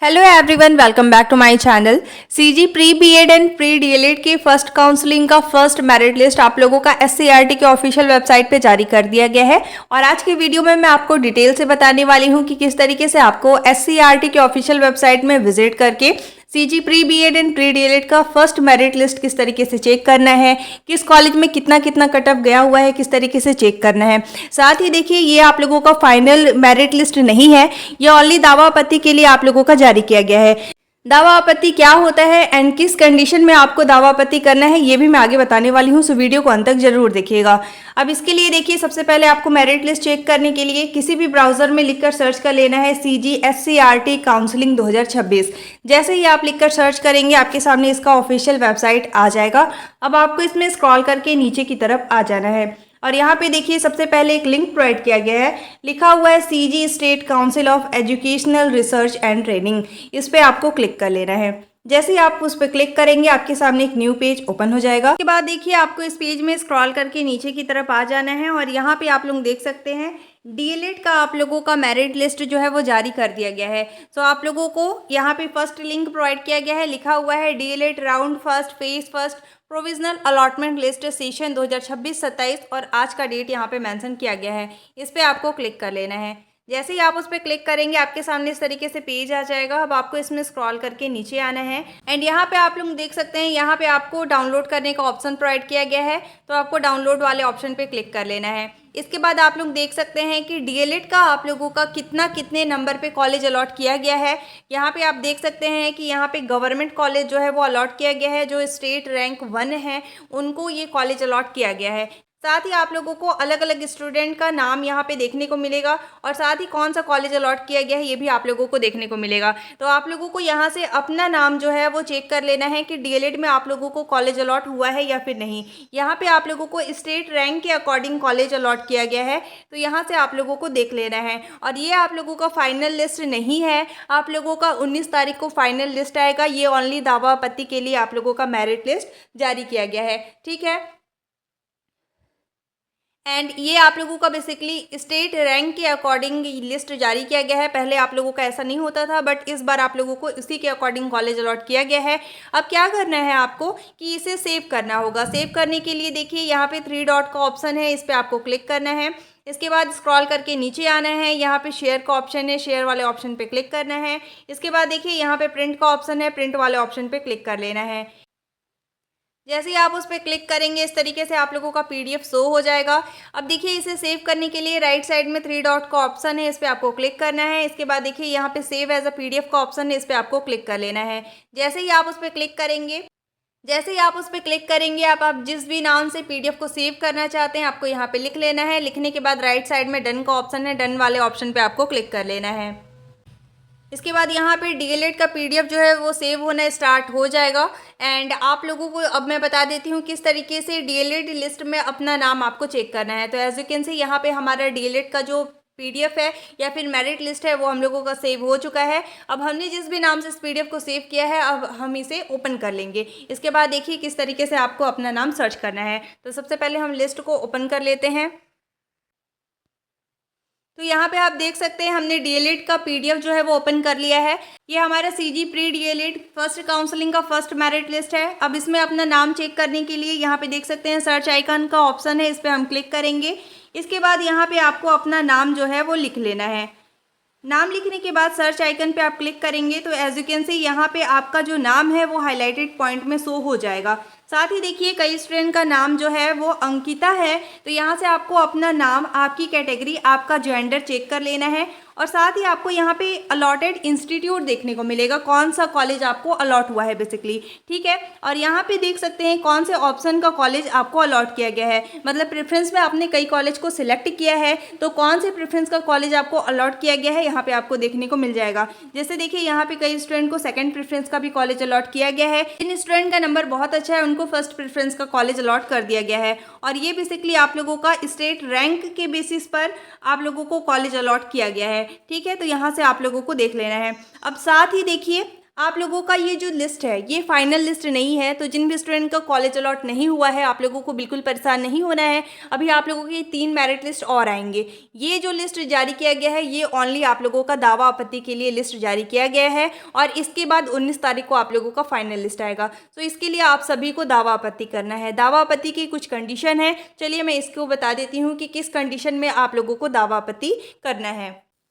Hello everyone, welcome back to my channel. CG pre BEd and pre DElEd की first counselling का first merit list आप लोगों का SCERT के official website पे जारी कर दिया गया है। और आज की वीडियो में मैं आपको डिटेल से बताने वाली हूँ कि किस तरीके से आपको एससीईआरटी के ऑफिशियल वेबसाइट में विजिट करके CG pre BEd and pre DElEd का फर्स्ट मेरिट लिस्ट किस तरीके से चेक करना है, किस कॉलेज में कितना कितना कट ऑफ गया हुआ है, किस तरीके से चेक करना है। साथ ही देखिए, ये आप लोगों का फाइनल मेरिट लिस्ट नहीं है, ये ओनली दावा आपत्ति के लिए आप लोगों का जारी किया गया है। दावा आपत्ति क्या होता है एंड किस कंडीशन में आपको दावा आपत्ति करना है, ये भी मैं आगे बताने वाली हूँ, सो वीडियो को अंत तक जरूर देखिएगा। अब इसके लिए देखिए, सबसे पहले आपको मेरिट लिस्ट चेक करने के लिए किसी भी ब्राउजर में लिखकर सर्च कर लेना है सीजी एससीईआरटी काउंसलिंग 2026। जैसे ही आप लिखकर सर्च करेंगे, आपके सामने इसका ऑफिशियल वेबसाइट आ जाएगा। अब आपको इसमें स्क्रॉल करके नीचे की तरफ आ जाना है और यहाँ पे देखिए, सबसे पहले एक लिंक प्रोवाइड किया गया है, लिखा हुआ है CG state council of educational research and training. इस पे आपको क्लिक कर लेना है। जैसे ही आप उस पर क्लिक करेंगे, आपके सामने एक न्यू पेज ओपन हो जाएगा। उसके बाद देखिए, आपको इस पेज में स्क्रॉल करके नीचे की तरफ आ जाना है और यहाँ पे आप लोग देख सकते हैं डीएलएड का आप लोगों का मेरिट लिस्ट जो है वो जारी कर दिया गया है। सो आप लोगों को यहाँ पे फर्स्ट लिंक प्रोवाइड किया गया है, लिखा हुआ है DElEd round first phase first provisional allotment list session 2026-27 और आज का डेट यहाँ पे मेंशन किया गया है। इस पे आपको क्लिक कर लेना है। जैसे ही आप उस पर क्लिक करेंगे, आपके सामने इस तरीके से पेज आ जाएगा। अब आपको इसमें स्क्रॉल करके नीचे आना है एंड यहाँ पे आप लोग देख सकते हैं, यहाँ पे आपको डाउनलोड करने का ऑप्शन प्रोवाइड किया गया है, तो आपको डाउनलोड वाले ऑप्शन पे क्लिक कर लेना है। इसके बाद आप लोग देख सकते हैं कि डीएलएड का आप लोगों का कितने नंबर पे कॉलेज अलॉट किया गया है। यहाँ पे आप देख सकते हैं कि यहाँ पे गवर्नमेंट कॉलेज जो है वो अलॉट किया गया है, जो स्टेट रैंक 1 है उनको ये कॉलेज अलॉट किया गया है। साथ ही आप लोगों को अलग अलग स्टूडेंट का नाम यहाँ पे देखने को मिलेगा और साथ ही कौन सा कॉलेज अलॉट किया गया है ये भी आप लोगों को देखने को मिलेगा। तो आप लोगों को यहाँ से अपना नाम जो है वो चेक कर लेना है कि डीएलएड में आप लोगों को कॉलेज अलॉट हुआ है या फिर नहीं। यहाँ पे आप लोगों को स्टेट रैंक के अकॉर्डिंग कॉलेज अलॉट किया गया है, तो यहाँ से आप लोगों को देख लेना है। और ये आप लोगों का फाइनल लिस्ट नहीं है, आप लोगों का 19 तारीख को फाइनल लिस्ट आएगा। ये ओनली दावा आपत्ति के लिए आप लोगों का मेरिट लिस्ट जारी किया गया है, ठीक है। एंड ये आप लोगों का बेसिकली स्टेट रैंक के अकॉर्डिंग लिस्ट जारी किया गया है। पहले आप लोगों का ऐसा नहीं होता था, बट इस बार आप लोगों को इसी के अकॉर्डिंग कॉलेज अलॉट किया गया है। अब क्या करना है आपको कि इसे सेव करना होगा। सेव करने के लिए देखिए, यहाँ पे 3 डॉट का ऑप्शन है, इस पर आपको क्लिक करना है। इसके बाद स्क्रॉल करके नीचे आना है, यहाँ पे शेयर का ऑप्शन है, शेयर वाले ऑप्शन पे क्लिक करना है। इसके बाद देखिए, यहाँ पे प्रिंट का ऑप्शन है, प्रिंट वाले ऑप्शन पे क्लिक कर लेना है। जैसे ही आप उस पर क्लिक करेंगे, इस तरीके से आप लोगों का पीडीएफ शो हो जाएगा। अब देखिए, इसे सेव करने के लिए राइट साइड में 3 डॉट का ऑप्शन है, इस पर आपको क्लिक करना है। इसके बाद देखिए, यहाँ पे सेव एज अ पीडीएफ का ऑप्शन है, इस पर आपको क्लिक कर लेना है। जैसे ही आप उस पर क्लिक करेंगे, आप जिस भी नाम से पीडीएफ को सेव करना चाहते हैं, आपको यहाँ पे लिख लेना है। लिखने के बाद राइट साइड में डन का ऑप्शन है, डन वाले ऑप्शन पे आपको क्लिक कर लेना है। इसके बाद यहाँ पे डीएलएड का पीडीएफ जो है वो सेव होना स्टार्ट हो जाएगा। एंड आप लोगों को अब मैं बता देती हूँ किस तरीके से डीएलएड लिस्ट में अपना नाम आपको चेक करना है। तो एज यू कैन सी, यहाँ पे हमारा डीएलएड का जो पीडीएफ है या फिर मेरिट लिस्ट है वो हम लोगों का सेव हो चुका है। अब हमने जिस भी नाम से इस पीडीएफ को सेव किया है, अब हम इसे ओपन कर लेंगे। इसके बाद देखिए किस तरीके से आपको अपना नाम सर्च करना है। तो सबसे पहले हम लिस्ट को ओपन कर लेते हैं। तो यहाँ पे आप देख सकते हैं, हमने डीएलएड का पीडीएफ जो है वो ओपन कर लिया है। ये हमारा CG pre DElEd first counselling का फर्स्ट मेरिट लिस्ट है। अब इसमें अपना नाम चेक करने के लिए यहाँ पे देख सकते हैं सर्च आइकन का ऑप्शन है, इस पर हम क्लिक करेंगे। इसके बाद यहाँ पे आपको अपना नाम जो है वो लिख लेना है। नाम लिखने के बाद सर्च आइकन पे आप क्लिक करेंगे तो एज यू कैन सी, यहाँ पे आपका जो नाम है वो हाईलाइटेड पॉइंट में शो हो जाएगा। साथ ही देखिए, कई स्टूडेंट का नाम जो है वो अंकिता है, तो यहाँ से आपको अपना नाम, आपकी कैटेगरी, आपका जेंडर चेक कर लेना है। और साथ ही आपको यहाँ पे अलॉटेड इंस्टीट्यूट देखने को मिलेगा, कौन सा कॉलेज आपको अलॉट हुआ है बेसिकली, ठीक है। और यहाँ पे देख सकते हैं कौन से ऑप्शन का कॉलेज आपको अलॉट किया गया है। मतलब प्रेफरेंस में आपने कई कॉलेज को सिलेक्ट किया है, तो कौन से प्रेफरेंस का कॉलेज आपको अलॉट किया गया है यहाँ पे आपको देखने को मिल जाएगा। जैसे देखिए, यहाँ पे कई स्टूडेंट को सेकंड प्रेफरेंस का भी कॉलेज अलॉट किया गया है। जिन स्टूडेंट का नंबर बहुत अच्छा है उनको फर्स्ट प्रेफरेंस का कॉलेज अलॉट कर दिया गया है। और ये बेसिकली आप लोगों का स्टेट रैंक के बेसिस पर आप लोगों को कॉलेज अलॉट किया गया है, ठीक है। तो यहाँ से आप लोगों को देख लेना है। अब साथ ही देखिए, आप लोगों का ये जो लिस्ट है ये फाइनल लिस्ट नहीं है, तो जिन भी स्टूडेंट का कॉलेज अलॉट नहीं हुआ है आप लोगों को बिल्कुल परेशान नहीं होना है। अभी आप लोगों के 3 मेरिट लिस्ट और आएंगे। ये जो लिस्ट जारी किया गया है ये ओनली आप लोगों का दावा आपत्ति के लिए लिस्ट जारी किया गया है, और इसके बाद 19 तारीख को आप लोगों का फाइनल लिस्ट आएगा। तो इसके लिए आप सभी को दावा आपत्ति करना है। दावा आपत्ति की कुछ कंडीशन है, चलिए मैं इसको बता देती हूँ कि किस कंडीशन में आप लोगों को दावा आपत्ति करना है।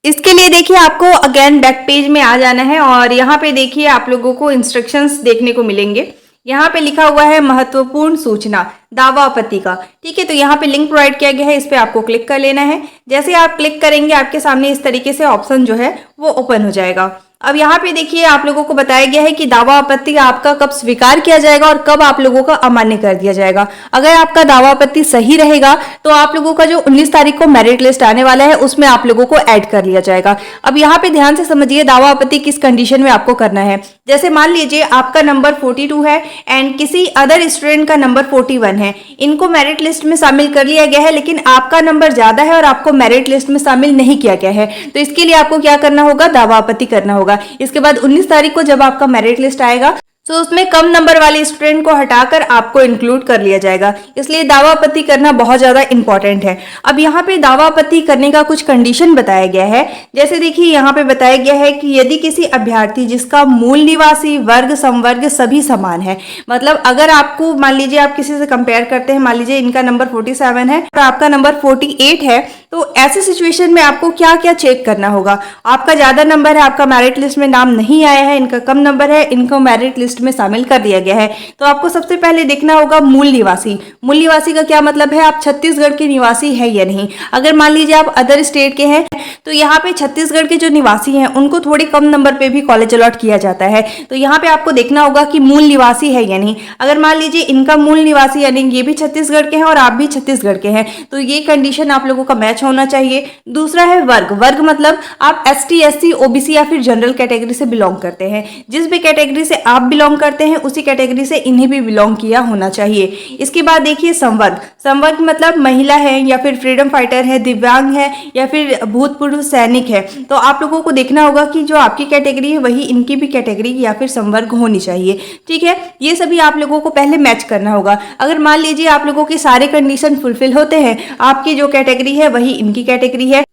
इसके लिए देखिए आपको अगेन बैक पेज में आ जाना है, और यहाँ पे देखिए आप लोगों को इंस्ट्रक्शंस देखने को मिलेंगे। यहाँ पे लिखा हुआ है महत्वपूर्ण सूचना दावा आपत्ति का, ठीक है। तो यहाँ पे लिंक प्रोवाइड किया गया है, इस पे आपको क्लिक कर लेना है। जैसे आप क्लिक करेंगे आपके सामने इस तरीके से ऑप्शन जो है वो ओपन हो जाएगा। अब यहाँ पे देखिए आप लोगों को बताया गया है कि दावा आपत्ति आपका कब स्वीकार किया जाएगा और कब आप लोगों का अमान्य कर दिया जाएगा। अगर आपका दावा आपत्ति सही रहेगा तो आप लोगों का जो 19 तारीख को मेरिट लिस्ट आने वाला है उसमें आप लोगों को ऐड कर लिया जाएगा। अब यहाँ पे ध्यान से समझिए दावा आपत्ति किस कंडीशन में आपको करना है। जैसे मान लीजिए आपका नंबर 42 है एंड किसी अदर स्टूडेंट का नंबर 41 है, इनको मेरिट लिस्ट में शामिल कर लिया गया है, लेकिन आपका नंबर ज्यादा है और आपको मेरिट लिस्ट में शामिल नहीं किया गया है। तो इसके लिए आपको क्या करना होगा, दावा आपत्ति करना होगा। इसके बाद 19 तारीख को जब आपका मेरिट लिस्ट आएगा तो उसमें कम नंबर वाले स्टूडेंट को हटाकर आपको इंक्लूड कर लिया जाएगा। इसलिए दावा आपत्ति करना बहुत ज्यादा इंपॉर्टेंट है। अब यहाँ पे दावा आपत्ति करने का कुछ कंडीशन बताया गया है। जैसे देखिए यहाँ पे बताया गया है कि यदि किसी अभ्यर्थी जिसका मूल निवासी वर्ग संवर्ग सभी समान है, मतलब अगर आपको मान लीजिए आप किसी से कंपेयर करते हैं, मान लीजिए इनका नंबर 47 है और आपका नंबर 48 है, तो ऐसे सिचुएशन में आपको क्या क्या चेक करना होगा। आपका ज्यादा नंबर है, आपका मेरिट लिस्ट में नाम नहीं आया है, इनका कम नंबर है, इनको मेरिट लिस्ट में शामिल कर दिया गया है। तो आपको सबसे पहले देखना होगा मूल निवासी। मूल निवासी का क्या मतलब है, आप छत्तीसगढ़ के निवासी है या नहीं। अगर मान लीजिए आप अदर स्टेट के हैं तो यहाँ पे छत्तीसगढ़ के जो निवासी हैं उनको थोड़ी कम नंबर पे भी कॉलेज अलॉट किया जाता है। तो यहाँ पे आपको देखना होगा कि मूल निवासी है या नहीं। अगर मान लीजिए इनका मूल निवासी यानी ये भी छत्तीसगढ़ के हैं और आप भी छत्तीसगढ़ के हैं, तो ये कंडीशन आप लोगों का मैच होना चाहिए। दूसरा है वर्ग। वर्ग मतलब आप ST SC OBC या फिर जनरल कैटेगरी से बिलोंग करते हैं। जिस भी कैटेगरी से आप बिलोंग करते हैं उसी कैटेगरी से इन्हें भी बिलोंग किया होना चाहिए। इसके बाद देखिए संवर्ग। संवर्ग मतलब महिला है या फिर फ्रीडम फाइटर है, दिव्यांग है या फिर भूतपूर्व सैनिक है। तो आप लोगों को देखना होगा कि जो आपकी कैटेगरी है वही इनकी भी कैटेगरी या फिर संवर्ग होनी चाहिए, ठीक है। ये सभी आप लोगों को पहले मैच करना होगा। अगर मान लीजिए आप लोगों के सारे कंडीशन फुलफिल होते हैं, आपकी जो कैटेगरी है वही इनकी कैटेगरी है,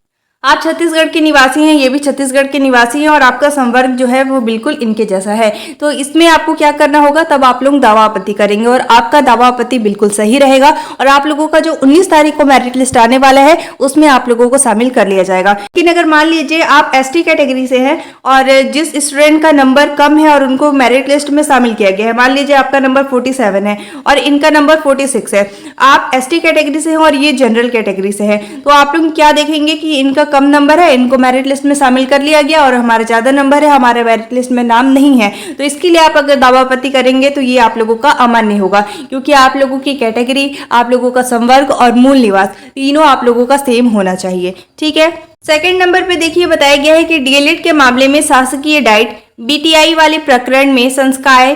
आप छत्तीसगढ़ के निवासी हैं, ये भी छत्तीसगढ़ के निवासी हैं और आपका संवर्ग जो है वो बिल्कुल इनके जैसा है, तो इसमें आपको क्या करना होगा, तब आप लोग दावा आपत्ति करेंगे और आपका दावा आपत्ति बिल्कुल सही रहेगा और आप लोगों का जो 19 तारीख को मेरिट लिस्ट आने वाला है उसमें आप लोगों को शामिल कर लिया जाएगा। लेकिन अगर मान लीजिए आप ST कैटेगरी से हैं और जिस स्टूडेंट का नंबर कम है और उनको मेरिट लिस्ट में शामिल किया गया है, मान लीजिए आपका नंबर 47 है और इनका नंबर 46 है, आप ST कैटेगरी से हैं और ये जनरल कैटेगरी से है, तो आप लोग क्या देखेंगे कि इनका कम नंबर है, इनको मेरिट लिस्ट में शामिल कर लिया गया और हमारा ज्यादा नंबर है, हमारे मेरिट लिस्ट में नाम नहीं है। तो इसके लिए आप अगर दावा आपत्ति करेंगे तो ये आप लोगों का अमान्य होगा, क्योंकि आप लोगों की कैटेगरी, आप लोगों का संवर्ग और मूल निवास तीनों आप लोगों का सेम होना चाहिए, ठीक है। सेकंड नंबर पे देखिए बताया गया है कि DLED के मामले में शासकीय डाइट BTI वाले प्रकरण में संकाय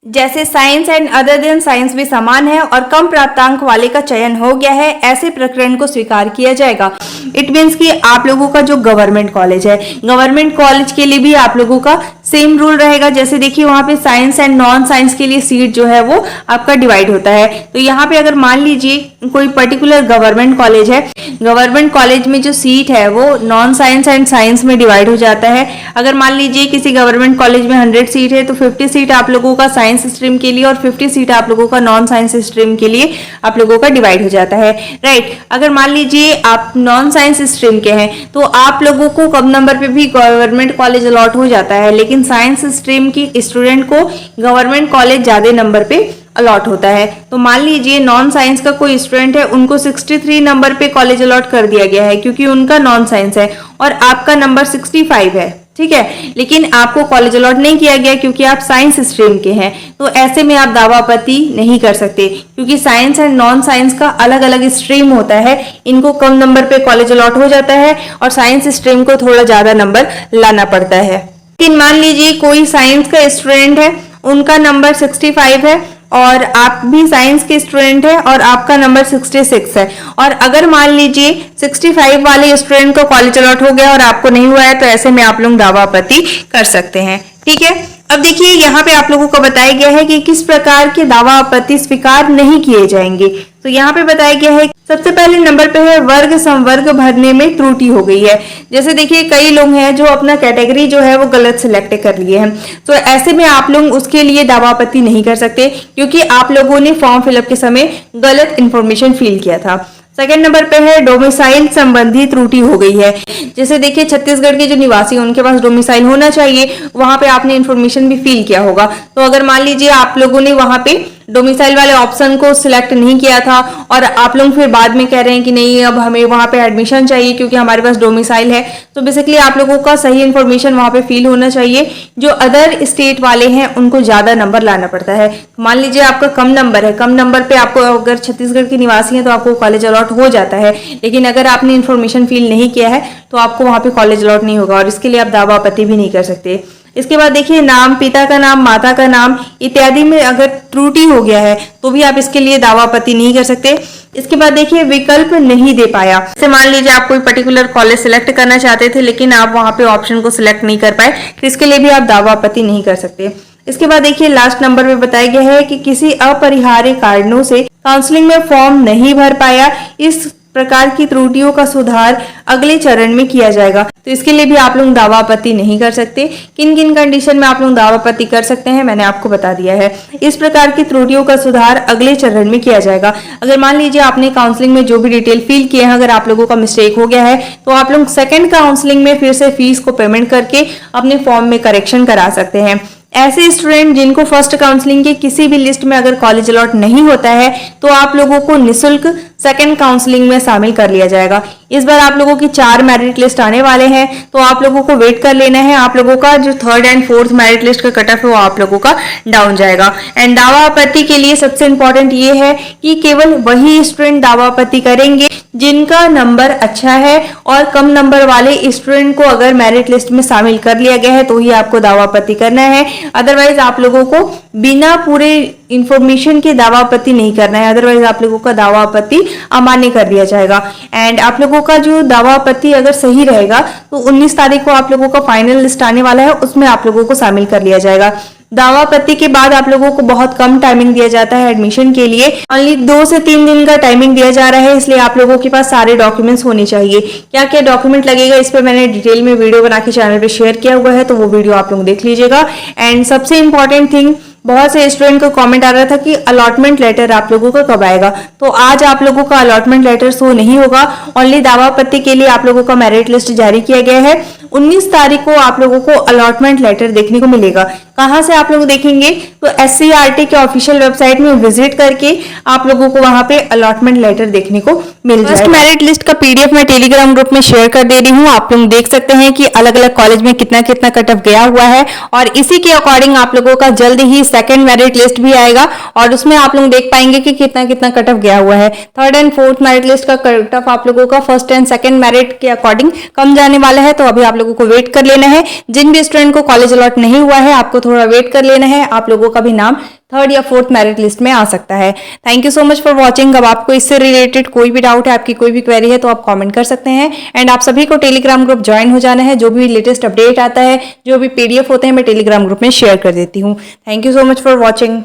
जैसे science and other than science भी समान है और कम प्राप्तांक वाले का चयन हो गया है, ऐसे प्रकरण को स्वीकार किया जाएगा। इट मीन्स कि आप लोगों का जो गवर्नमेंट कॉलेज है, गवर्नमेंट कॉलेज के लिए भी आप लोगों का सेम रूल रहेगा। जैसे देखिए वहां पे साइंस एंड नॉन साइंस के लिए सीट जो है वो आपका डिवाइड होता है। तो यहाँ पे अगर मान लीजिए कोई पर्टिकुलर गवर्नमेंट कॉलेज है, गवर्नमेंट कॉलेज में जो सीट है वो नॉन साइंस एंड साइंस में डिवाइड हो जाता है। अगर मान लीजिए किसी गवर्नमेंट कॉलेज में 100 सीट है तो 50 सीट आप लोगों का साइंस स्ट्रीम के लिए और 50 सीट आप लोगों का नॉन साइंस स्ट्रीम के लिए आप लोगों का डिवाइड हो जाता है, राइट। अगर मान लीजिए आप नॉन साइंस स्ट्रीम के हैं तो आप लोगों को कम नंबर पे भी गवर्नमेंट कॉलेज अलॉट हो जाता है, लेकिन साइंस स्ट्रीम की स्टूडेंट को गवर्नमेंट कॉलेज ज्यादा नंबर पे अलॉट होता है। तो मान लीजिए नॉन साइंस का कोई स्टूडेंट है, उनको 63 नंबर पे कॉलेज अलॉट कर दिया गया है क्योंकि उनका नॉन साइंस है और आपका नंबर 65 है, ठीक है, लेकिन आपको कॉलेज अलॉट नहीं किया गया क्योंकि आप साइंस स्ट्रीम के हैं। तो ऐसे में आप दावा आपत्ति नहीं कर सकते क्योंकि साइंस एंड नॉन साइंस का अलग अलग स्ट्रीम होता है। इनको कम नंबर पे कॉलेज अलॉट हो जाता है और साइंस स्ट्रीम को थोड़ा ज्यादा नंबर लाना पड़ता है। लेकिन मान लीजिए कोई साइंस का स्टूडेंट है, उनका नंबर 65 है और आप भी साइंस के स्टूडेंट है और आपका नंबर 66 है, और अगर मान लीजिए 65 वाले स्टूडेंट को कॉलेज अलॉट हो गया और आपको नहीं हुआ है, तो ऐसे में आप लोग दावा आपत्ति कर सकते हैं, ठीक है। अब देखिए यहाँ पे आप लोगों को बताया गया है कि किस प्रकार के दावा आपत्ति स्वीकार नहीं किए जाएंगे। तो यहाँ पे बताया गया है सबसे पहले नंबर पे है वर्ग संवर्ग भरने में त्रुटि हो गई है। जैसे देखिए कई लोग हैं जो अपना कैटेगरी जो है वो गलत सिलेक्ट कर लिए हैं, तो ऐसे में आप लोग उसके लिए दावा आपत्ति नहीं कर सकते क्योंकि आप लोगों ने फॉर्म फिलअप के समय गलत इंफॉर्मेशन फिल किया था। सेकंड नंबर पे है डोमिसाइल संबंधी त्रुटि हो गई है। जैसे देखिए छत्तीसगढ़ के जो निवासी हैं उनके पास डोमिसाइल होना चाहिए, वहां पे आपने इन्फॉर्मेशन भी फिल किया होगा। तो अगर मान लीजिए आप लोगों ने वहां पे डोमिसाइल वाले ऑप्शन को सिलेक्ट नहीं किया था और आप लोग फिर बाद में कह रहे हैं कि नहीं अब हमें वहां पे एडमिशन चाहिए क्योंकि हमारे पास डोमिसाइल है, तो बेसिकली आप लोगों का सही इन्फॉर्मेशन वहां पे फिल होना चाहिए। जो अदर स्टेट वाले हैं उनको ज्यादा नंबर लाना पड़ता है। मान लीजिए आपका कम नंबर है, कम नंबर पे आपको अगर छत्तीसगढ़ के निवासी हैं तो आपको कॉलेज अलॉट हो जाता है, लेकिन अगर आपने इन्फॉर्मेशन फिल नहीं किया है तो आपको वहां पे कॉलेज अलॉट नहीं होगा और इसके लिए आप दावा आपत्ति भी नहीं कर सकते। इसके बाद देखिए नाम, पिता का नाम, माता का नाम इत्यादि में अगर त्रुटि हो गया है तो भी आप इसके लिए दावा आपत्ति नहीं कर सकते। इसके बाद देखिए विकल्प नहीं दे पाया। जैसे मान लीजिए आप कोई पर्टिकुलर कॉलेज सिलेक्ट करना चाहते थे लेकिन आप वहां पे ऑप्शन को सिलेक्ट नहीं कर पाए, तो इसके लिए भी आप दावा आपत्ति नहीं कर सकते। इसके बाद देखिए लास्ट नंबर में बताया गया है कि किसी अपरिहार्य कारणों से काउंसलिंग में फॉर्म नहीं भर पाया, इस प्रकार की त्रुटियों का सुधार अगले चरण में किया जाएगा। तो इसके लिए भी आप लोग दावा आपत्ति नहीं कर सकते। किन किन कंडीशन में आप लोग दावा आपत्ति कर सकते हैं मैंने आपको बता दिया है। इस प्रकार की त्रुटियों का सुधार अगले चरण में किया जाएगा। अगर मान लीजिए आपने काउंसलिंग में जो भी डिटेल फिल किए हैं अगर आप लोगों का मिस्टेक हो गया है तो आप लोग सेकेंड काउंसलिंग में फिर से फीस को पेमेंट करके अपने फॉर्म में करेक्शन करा सकते हैं। ऐसे स्टूडेंट जिनको फर्स्ट काउंसलिंग के किसी भी लिस्ट में अगर कॉलेज अलॉट नहीं होता है तो आप लोगों को निशुल्क सेकंड काउंसलिंग में शामिल कर लिया जाएगा। इस बार आप लोगों की 4 मेरिट लिस्ट आने वाले हैं तो आप लोगों को वेट कर लेना है। आप लोगों का जो 3rd and 4th merit list का कट ऑफ है वो आप लोगों का डाउन जाएगा। एंड दावा आपत्ति के लिए सबसे इंपॉर्टेंट ये है कि केवल वही स्टूडेंट दावा आपत्ति करेंगे जिनका नंबर अच्छा है और कम नंबर वाले स्टूडेंट को अगर मेरिट लिस्ट में शामिल कर लिया गया है तो ही आपको दावा आपत्ति करना है। अदरवाइज आप लोगों को बिना पूरे इंफॉर्मेशन के दावा आपत्ति नहीं करना है, अदरवाइज आप लोगों का दावा आपत्ति अमान्य कर दिया जाएगा। एंड आप लोगों का जो दावा आपत्ति अगर सही रहेगा तो 19 तारीख को आप लोगों का फाइनल लिस्ट आने वाला है, उसमें आप लोगों को शामिल कर लिया जाएगा। दावा आपत्ति के बाद आप लोगों को बहुत कम टाइमिंग दिया जाता है एडमिशन के लिए, ओनली 2 से 3 दिन का टाइमिंग दिया जा रहा है, इसलिए आप लोगों के पास सारे डॉक्यूमेंट्स होने चाहिए। क्या क्या डॉक्यूमेंट लगेगा इस पर मैंने डिटेल में वीडियो बना के चैनल पे शेयर किया हुआ है, तो वो वीडियो आप लोग देख लीजिएगा। एंड सबसे इंपॉर्टेंट थिंग, बहुत से स्टूडेंट को कमेंट आ रहा था कि अलॉटमेंट लेटर आप लोगों का कब आएगा, तो आज आप लोगों का अलॉटमेंट लेटर शो नहीं होगा। ओनली दावा आपत्ति के लिए आप लोगों का मेरिट लिस्ट जारी किया गया है। 19 तारीख को आप लोगों को अलॉटमेंट लेटर देखने को मिलेगा। कहां से आप लोग देखेंगे तो SCERT के ऑफिशियल वेबसाइट में विजिट करके आप लोगों को वहां पे अलॉटमेंट लेटर देखने को मिल जाएगा। फर्स्ट मेरिट लिस्ट का PDF मैं टेलीग्राम ग्रुप में शेयर कर दे रही हूँ। आप लोग देख सकते हैं कि अलग अलग कॉलेज में कितना कितना कट ऑफ गया हुआ है और इसी के अकॉर्डिंग आप लोगों का जल्द ही सेकंड मेरिट लिस्ट भी आएगा और उसमें आप लोग देख पाएंगे कि कितना कितना कट ऑफ गया हुआ है। 3rd and 4th merit list का कट ऑफ आप लोगों का 1st एंड 2nd मेरिट के अकॉर्डिंग कम जाने वाला है, तो अभी आप लोगों को वेट कर लेना है। जिन भी स्टूडेंट को कॉलेज अलॉट नहीं हुआ है आपको थोड़ा वेट कर लेना है, आप लोगों का भी नाम 3rd या 4th मेरिट लिस्ट में आ सकता है। Thank you so much for watching. अब आपको इससे रिलेटेड कोई भी डाउट है, आपकी कोई भी क्वेरी है तो आप कमेंट कर सकते हैं। एंड आप सभी को टेलीग्राम ग्रुप ज्वाइन हो जाना है। जो भी लेटेस्ट अपडेट आता है, जो भी PDF होते हैं मैं टेलीग्राम ग्रुप में शेयर कर देती हूँ। Thank you so much for watching.